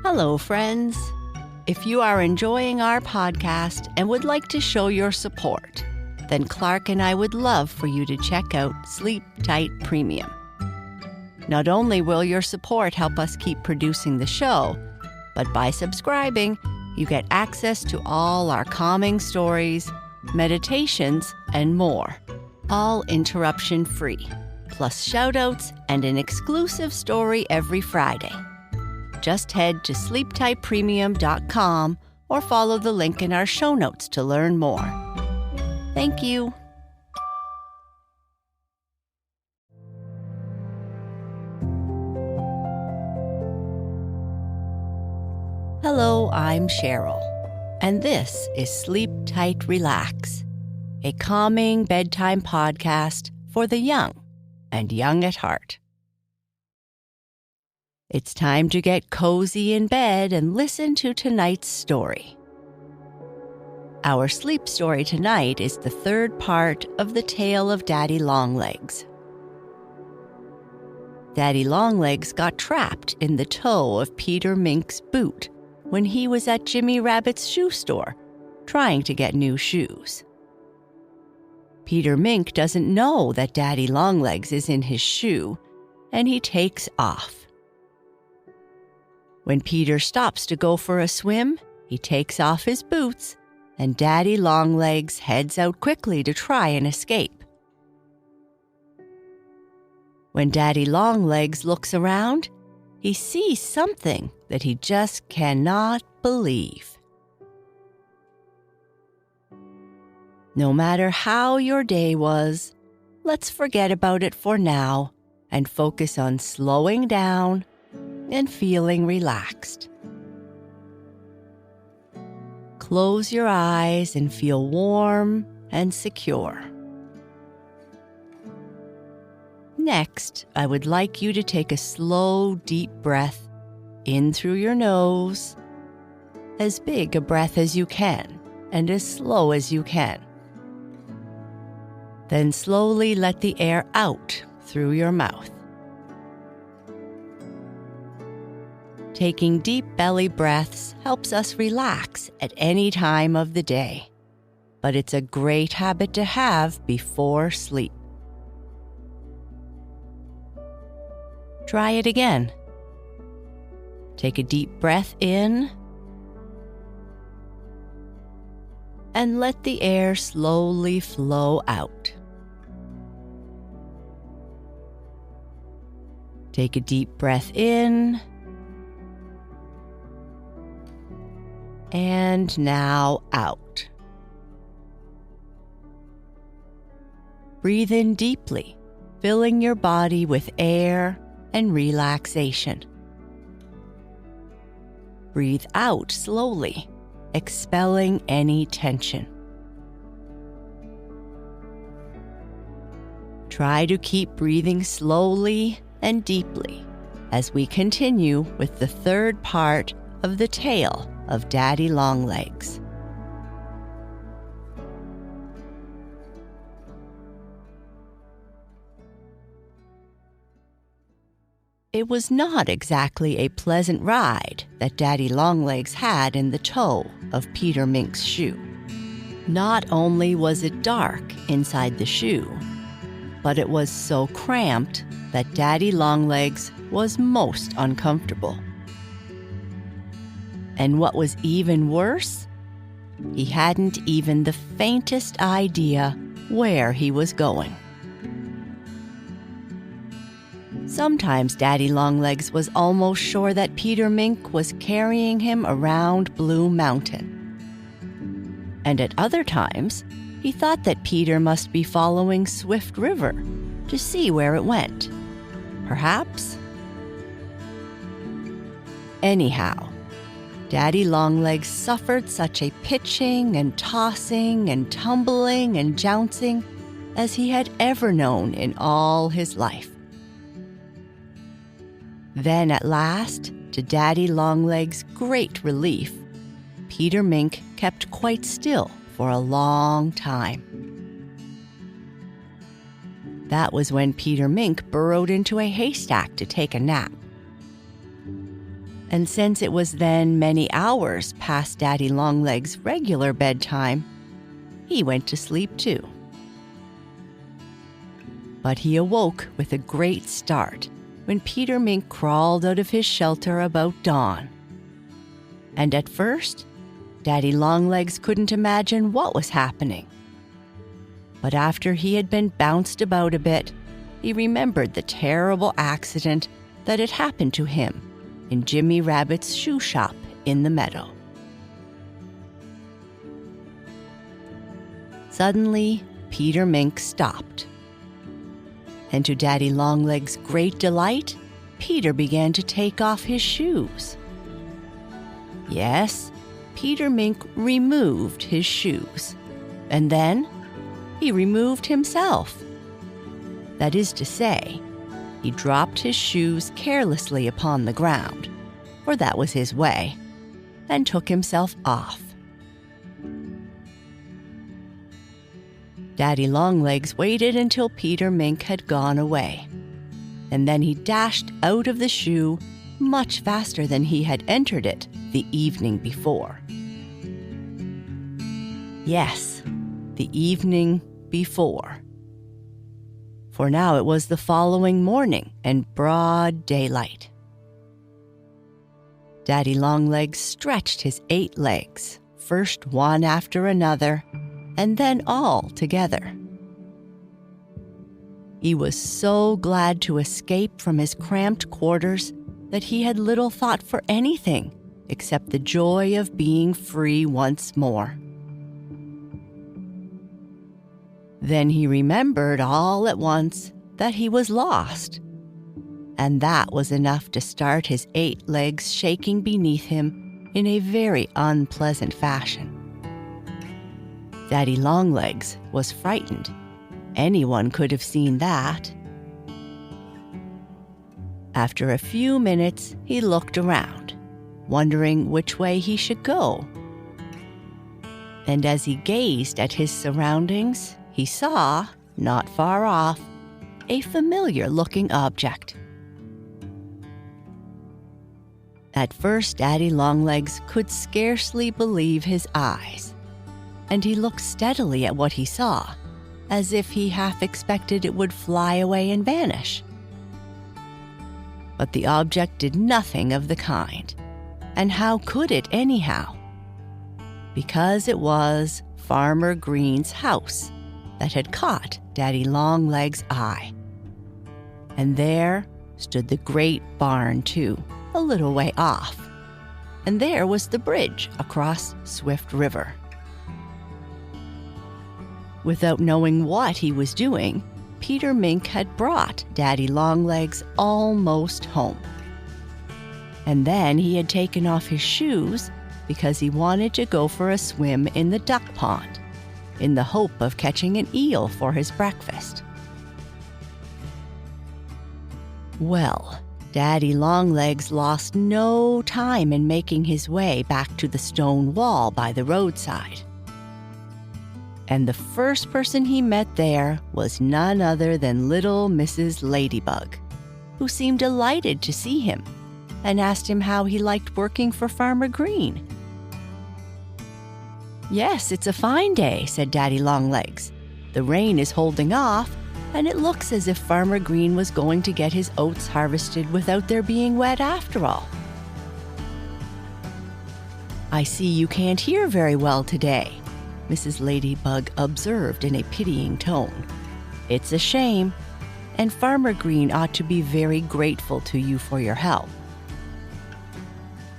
Hello, friends. If you are enjoying our podcast and would like to show your support, then Clark and I would love for you to check out Sleep Tight Premium. Not only will your support help us keep producing the show, but by subscribing, you get access to all our calming stories, meditations, and more, all interruption-free, plus shout-outs and an exclusive story every Friday. Just head to sleeptightpremium.com or follow the link in our show notes to learn more. Thank you. Hello, I'm Sheryl, and this is Sleep Tight Relax, a calming bedtime podcast for the young and young at heart. It's time to get cozy in bed and listen to tonight's story. Our sleep story tonight is the third part of the tale of Daddy Longlegs. Daddy Longlegs got trapped in the toe of Peter Mink's boot when he was at Jimmy Rabbit's shoe store trying to get new shoes. Peter Mink doesn't know that Daddy Longlegs is in his shoe, and he takes off. When Peter stops to go for a swim, he takes off his boots, and Daddy Longlegs heads out quickly to try and escape. When Daddy Longlegs looks around, he sees something that he just cannot believe. No matter how your day was, let's forget about it for now and focus on slowing down and feeling relaxed. Close your eyes and feel warm and secure. Next, I would like you to take a slow, deep breath in through your nose, as big a breath as you can and as slow as you can. Then slowly let the air out through your mouth. Taking deep belly breaths helps us relax at any time of the day, but it's a great habit to have before sleep. Try it again. Take a deep breath in and let the air slowly flow out. Take a deep breath in and now out. Breathe in deeply, filling your body with air and relaxation. Breathe out slowly, expelling any tension. Try to keep breathing slowly and deeply as we continue with the third part of the tale of Daddy Longlegs. It was not exactly a pleasant ride that Daddy Longlegs had in the toe of Peter Mink's shoe. Not only was it dark inside the shoe, but it was so cramped that Daddy Longlegs was most uncomfortable. And what was even worse, he hadn't even the faintest idea where he was going. Sometimes Daddy Longlegs was almost sure that Peter Mink was carrying him around Blue Mountain. And at other times, he thought that Peter must be following Swift River to see where it went. Perhaps? Anyhow, Daddy Longlegs suffered such a pitching and tossing and tumbling and jouncing as he had ever known in all his life. Then at last, to Daddy Longlegs' great relief, Peter Mink kept quite still for a long time. That was when Peter Mink burrowed into a haystack to take a nap. And since it was then many hours past Daddy Longlegs' regular bedtime, he went to sleep too. But he awoke with a great start when Peter Mink crawled out of his shelter about dawn. And at first, Daddy Longlegs couldn't imagine what was happening. But after he had been bounced about a bit, he remembered the terrible accident that had happened to him in Jimmy Rabbit's shoe shop in the meadow. Suddenly, Peter Mink stopped. And to Daddy Longlegs' great delight, Peter began to take off his shoes. Yes, Peter Mink removed his shoes, and then he removed himself. That is to say, he dropped his shoes carelessly upon the ground, for that was his way, and took himself off. Daddy Longlegs waited until Peter Mink had gone away, and then he dashed out of the shoe much faster than he had entered it the evening before. Yes, the evening before. For now it was the following morning and broad daylight. Daddy Longlegs stretched his 8 legs, first one after another, and then all together. He was so glad to escape from his cramped quarters that he had little thought for anything except the joy of being free once more. Then he remembered all at once that he was lost, and that was enough to start his 8 legs shaking beneath him in a very unpleasant fashion. Daddy Longlegs was frightened. Anyone could have seen that. After a few minutes, he looked around, wondering which way he should go. And as he gazed at his surroundings, he saw, not far off, a familiar-looking object. At first, Daddy Longlegs could scarcely believe his eyes, and he looked steadily at what he saw, as if he half expected it would fly away and vanish. But the object did nothing of the kind, and how could it anyhow? Because it was Farmer Green's house that had caught Daddy Longlegs' eye. And there stood the great barn, too, a little way off. And there was the bridge across Swift River. Without knowing what he was doing, Peter Mink had brought Daddy Longlegs almost home. And then he had taken off his shoes because he wanted to go for a swim in the duck pond, in the hope of catching an eel for his breakfast. Well, Daddy Longlegs lost no time in making his way back to the stone wall by the roadside. And the first person he met there was none other than little Mrs. Ladybug, who seemed delighted to see him and asked him how he liked working for Farmer Green. "Yes, it's a fine day," said Daddy Longlegs. "The rain is holding off, and it looks as if Farmer Green was going to get his oats harvested without their being wet after all." "I see you can't hear very well today," Mrs. Ladybug observed in a pitying tone. "It's a shame, and Farmer Green ought to be very grateful to you for your help."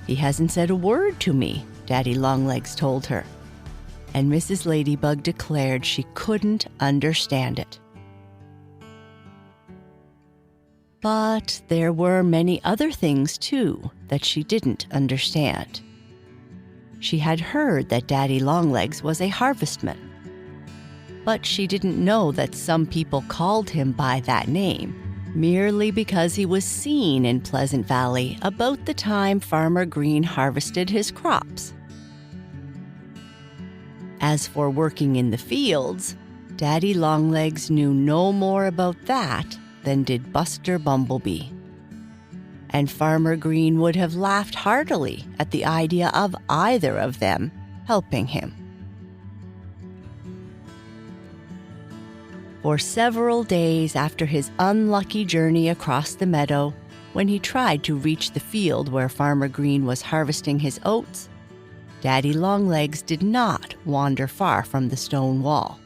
"He hasn't said a word to me," Daddy Longlegs told her, and Mrs. Ladybug declared she couldn't understand it. But there were many other things, too, that she didn't understand. She had heard that Daddy Longlegs was a harvestman, but she didn't know that some people called him by that name merely because he was seen in Pleasant Valley about the time Farmer Green harvested his crops. As for working in the fields, Daddy Longlegs knew no more about that than did Buster Bumblebee. and Farmer Green would have laughed heartily at the idea of either of them helping him. For several days after his unlucky journey across the meadow, when he tried to reach the field where Farmer Green was harvesting his oats, Daddy Longlegs did not wander far from the stone wall.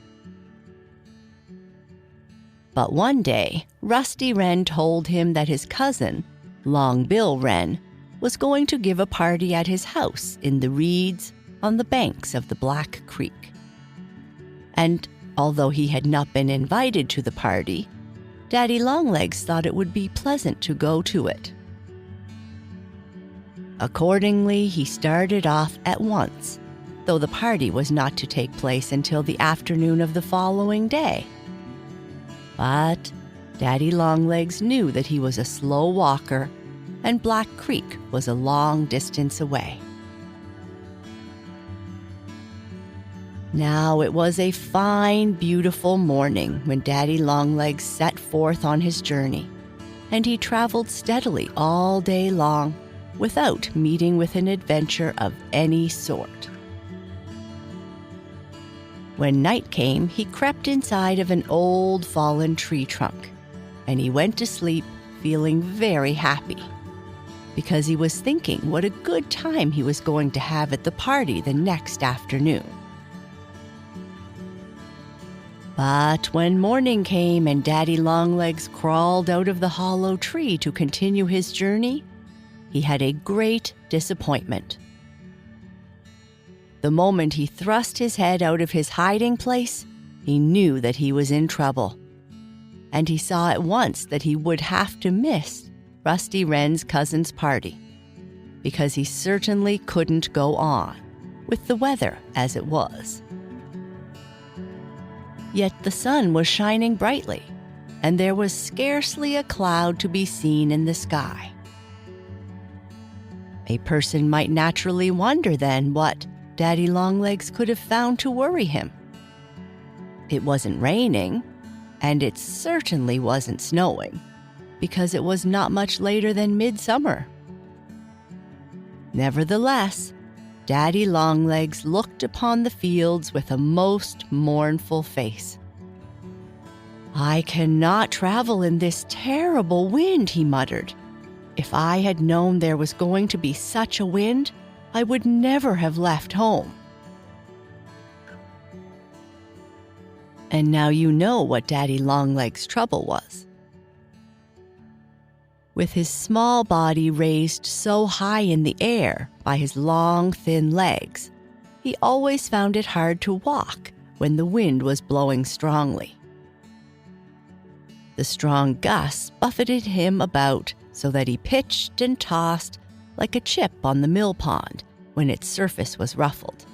But one day, Rusty Wren told him that his cousin, Long Bill Wren, was going to give a party at his house in the reeds on the banks of the Black Creek. And although he had not been invited to the party, Daddy Longlegs thought it would be pleasant to go to it. Accordingly, he started off at once, though the party was not to take place until the afternoon of the following day. But Daddy Longlegs knew that he was a slow walker, and Black Creek was a long distance away. Now it was a fine, beautiful morning when Daddy Longlegs set forth on his journey, and he traveled steadily all day long without meeting with an adventure of any sort. When night came, he crept inside of an old fallen tree trunk, and he went to sleep feeling very happy, because he was thinking what a good time he was going to have at the party the next afternoon. But when morning came and Daddy Longlegs crawled out of the hollow tree to continue his journey, he had a great disappointment. The moment he thrust his head out of his hiding place, he knew that he was in trouble. And he saw at once that he would have to miss Rusty Wren's cousin's party, because he certainly couldn't go on, with the weather as it was. Yet the sun was shining brightly, and there was scarcely a cloud to be seen in the sky. A person might naturally wonder then what Daddy Longlegs could have found to worry him. It wasn't raining, and it certainly wasn't snowing, because it was not much later than midsummer. Nevertheless, Daddy Longlegs looked upon the fields with a most mournful face. "I cannot travel in this terrible wind," he muttered. "If I had known there was going to be such a wind, I would never have left home." And now you know what Daddy Longlegs' trouble was. With his small body raised so high in the air by his long, thin legs, he always found it hard to walk when the wind was blowing strongly. The strong gusts buffeted him about so that he pitched and tossed like a chip on the mill pond when its surface was ruffled.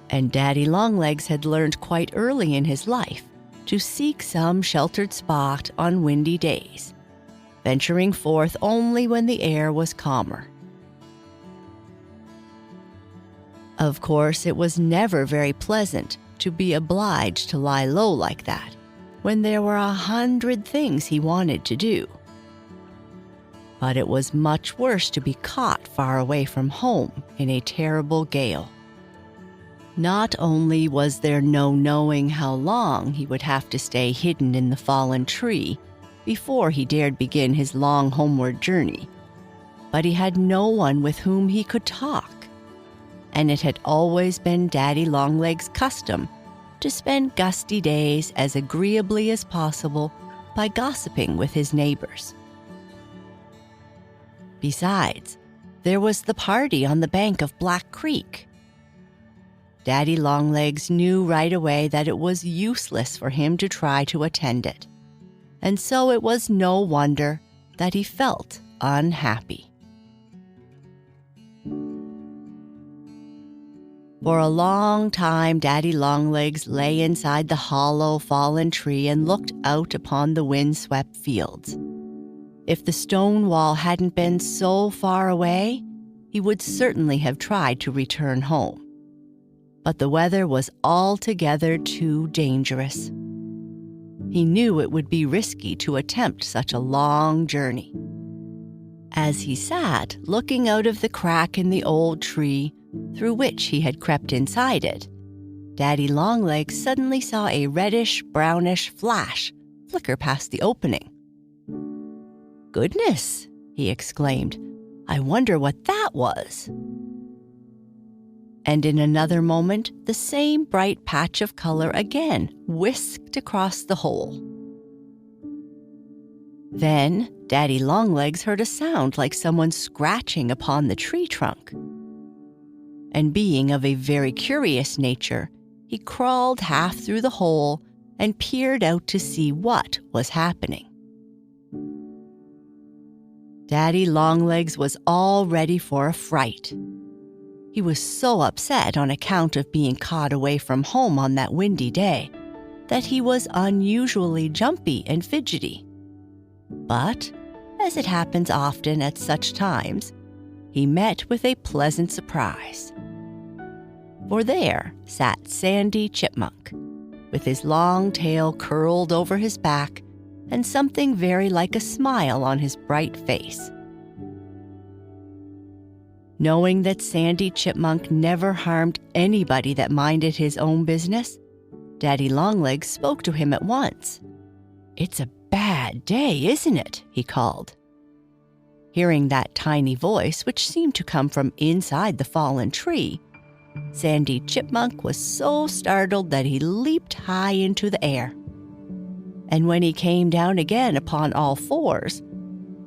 And Daddy Longlegs had learned quite early in his life to seek some sheltered spot on windy days, venturing forth only when the air was calmer. Of course, it was never very pleasant to be obliged to lie low like that, when there were 100 things he wanted to do. But it was much worse to be caught far away from home in a terrible gale. Not only was there no knowing how long he would have to stay hidden in the fallen tree before he dared begin his long homeward journey, but he had no one with whom he could talk, and it had always been Daddy Longlegs' custom to spend gusty days as agreeably as possible by gossiping with his neighbors. Besides, there was the party on the bank of Black Creek. Daddy Longlegs knew right away that it was useless for him to try to attend it, and so it was no wonder that he felt unhappy. For a long time, Daddy Longlegs lay inside the hollow fallen tree and looked out upon the wind-swept fields. If the stone wall hadn't been so far away, he would certainly have tried to return home. But the weather was altogether too dangerous. He knew it would be risky to attempt such a long journey. As he sat looking out of the crack in the old tree through which he had crept inside it, Daddy Longlegs suddenly saw a reddish-brownish flash flicker past the opening. "Goodness!" he exclaimed. "I wonder what that was." And in another moment, the same bright patch of color again whisked across the hole. Then Daddy Longlegs heard a sound like someone scratching upon the tree trunk. And being of a very curious nature, he crawled half through the hole and peered out to see what was happening. Daddy Longlegs was all ready for a fright. He was so upset on account of being caught away from home on that windy day that he was unusually jumpy and fidgety. But, as it happens often at such times, he met with a pleasant surprise. For there sat Sandy Chipmunk, with his long tail curled over his back and something very like a smile on his bright face. Knowing that Sandy Chipmunk never harmed anybody that minded his own business, Daddy Longlegs spoke to him at once. "It's a bad day, isn't it?" he called. Hearing that tiny voice, which seemed to come from inside the fallen tree, Sandy Chipmunk was so startled that he leaped high into the air. And when he came down again upon all fours,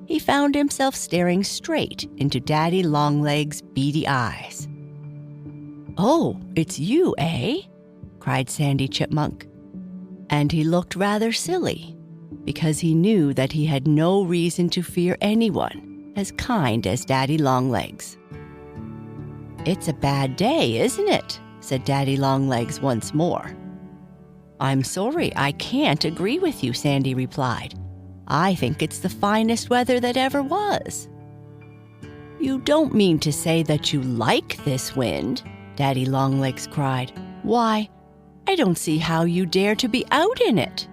he found himself staring straight into Daddy Longlegs' beady eyes. "Oh, it's you, eh?" cried Sandy Chipmunk. And he looked rather silly, because he knew that he had no reason to fear anyone as kind as Daddy Longlegs. "It's a bad day, isn't it?" said Daddy Longlegs once more. "I'm sorry, I can't agree with you," Sandy replied. "I think it's the finest weather that ever was." "You don't mean to say that you like this wind?" Daddy Longlegs cried. "Why, I don't see how you dare to be out in it."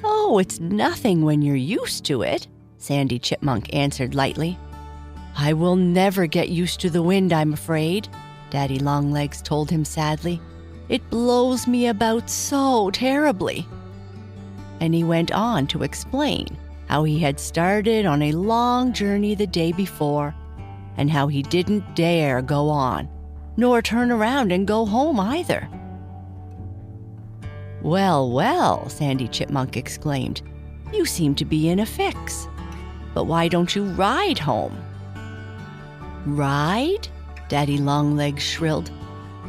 "Oh, it's nothing when you're used to it," Sandy Chipmunk answered lightly. "I will never get used to the wind, I'm afraid," Daddy Longlegs told him sadly. "It blows me about so terribly." And he went on to explain how he had started on a long journey the day before, and how he didn't dare go on, nor turn around and go home either. "Well, well," Sandy Chipmunk exclaimed, "you seem to be in a fix. But why don't you ride home?" "Ride?" Daddy Longlegs shrilled.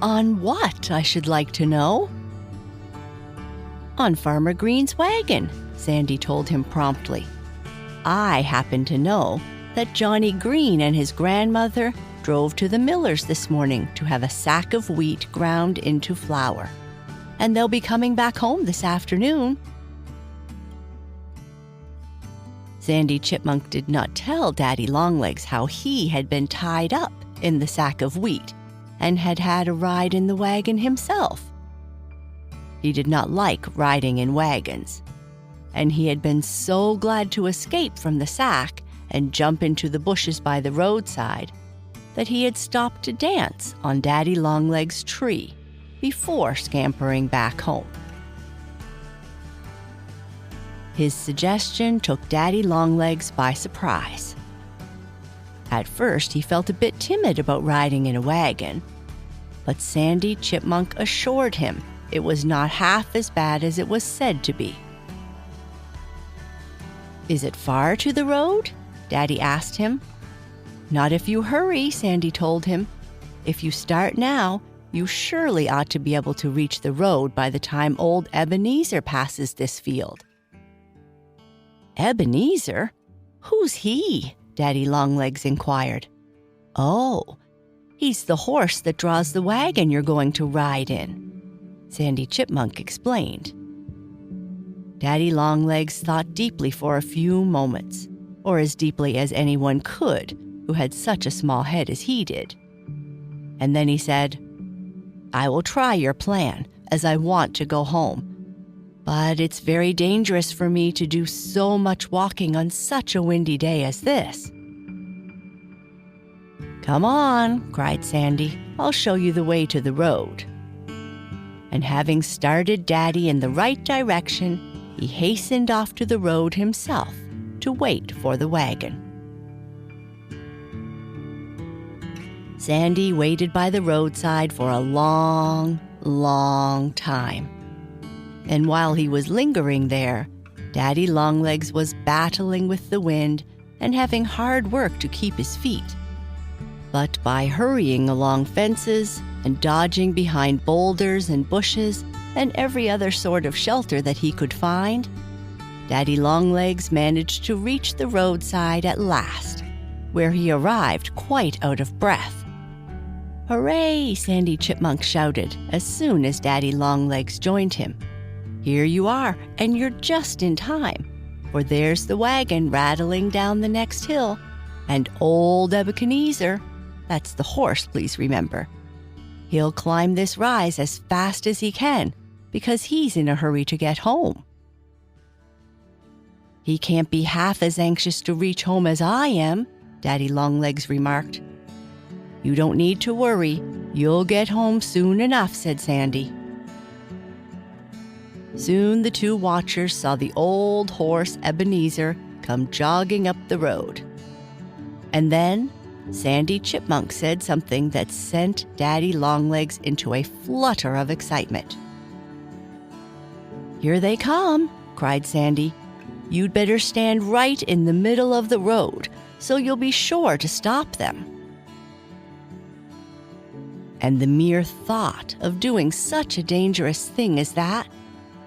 "On what, I should like to know?" "On Farmer Green's wagon," Sandy told him promptly. "I happen to know that Johnny Green and his grandmother drove to the miller's this morning to have a sack of wheat ground into flour, and they'll be coming back home this afternoon." Sandy Chipmunk did not tell Daddy Longlegs how he had been tied up in the sack of wheat and had had a ride in the wagon himself. He did not like riding in wagons, and he had been so glad to escape from the sack and jump into the bushes by the roadside that he had stopped to dance on Daddy Longlegs' tree before scampering back home. His suggestion took Daddy Longlegs by surprise. At first, he felt a bit timid about riding in a wagon, but Sandy Chipmunk assured him it was not half as bad as it was said to be. "Is it far to the road?" Daddy asked him. "Not if you hurry," Sandy told him. "If you start now, you surely ought to be able to reach the road by the time old Ebenezer passes this field." "Ebenezer? Who's he?" Daddy Longlegs inquired. "Oh, he's the horse that draws the wagon you're going to ride in," Sandy Chipmunk explained. Daddy Longlegs thought deeply for a few moments, or as deeply as anyone could who had such a small head as he did. And then he said, "I will try your plan, as I want to go home. But it's very dangerous for me to do so much walking on such a windy day as this." "Come on," cried Sandy. "I'll show you the way to the road." And having started Daddy in the right direction, he hastened off to the road himself to wait for the wagon. Sandy waited by the roadside for a long, long time. And while he was lingering there, Daddy Longlegs was battling with the wind and having hard work to keep his feet. But by hurrying along fences and dodging behind boulders and bushes and every other sort of shelter that he could find, Daddy Longlegs managed to reach the roadside at last, where he arrived quite out of breath. "Hooray!" Sandy Chipmunk shouted as soon as Daddy Longlegs joined him. "Here you are, and you're just in time, for there's the wagon rattling down the next hill, and old Ebenezer, that's the horse, please remember, he'll climb this rise as fast as he can because he's in a hurry to get home." "He can't be half as anxious to reach home as I am," Daddy Longlegs remarked. "You don't need to worry. You'll get home soon enough," said Sandy. Soon the two watchers saw the old horse Ebenezer come jogging up the road. And then Sandy Chipmunk said something that sent Daddy Longlegs into a flutter of excitement. "Here they come," cried Sandy. "You'd better stand right in the middle of the road so you'll be sure to stop them." And the mere thought of doing such a dangerous thing as that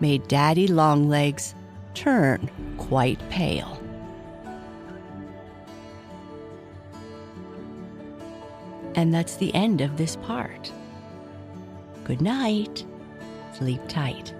made Daddy Longlegs turn quite pale. And that's the end of this part. Good night. Sleep tight.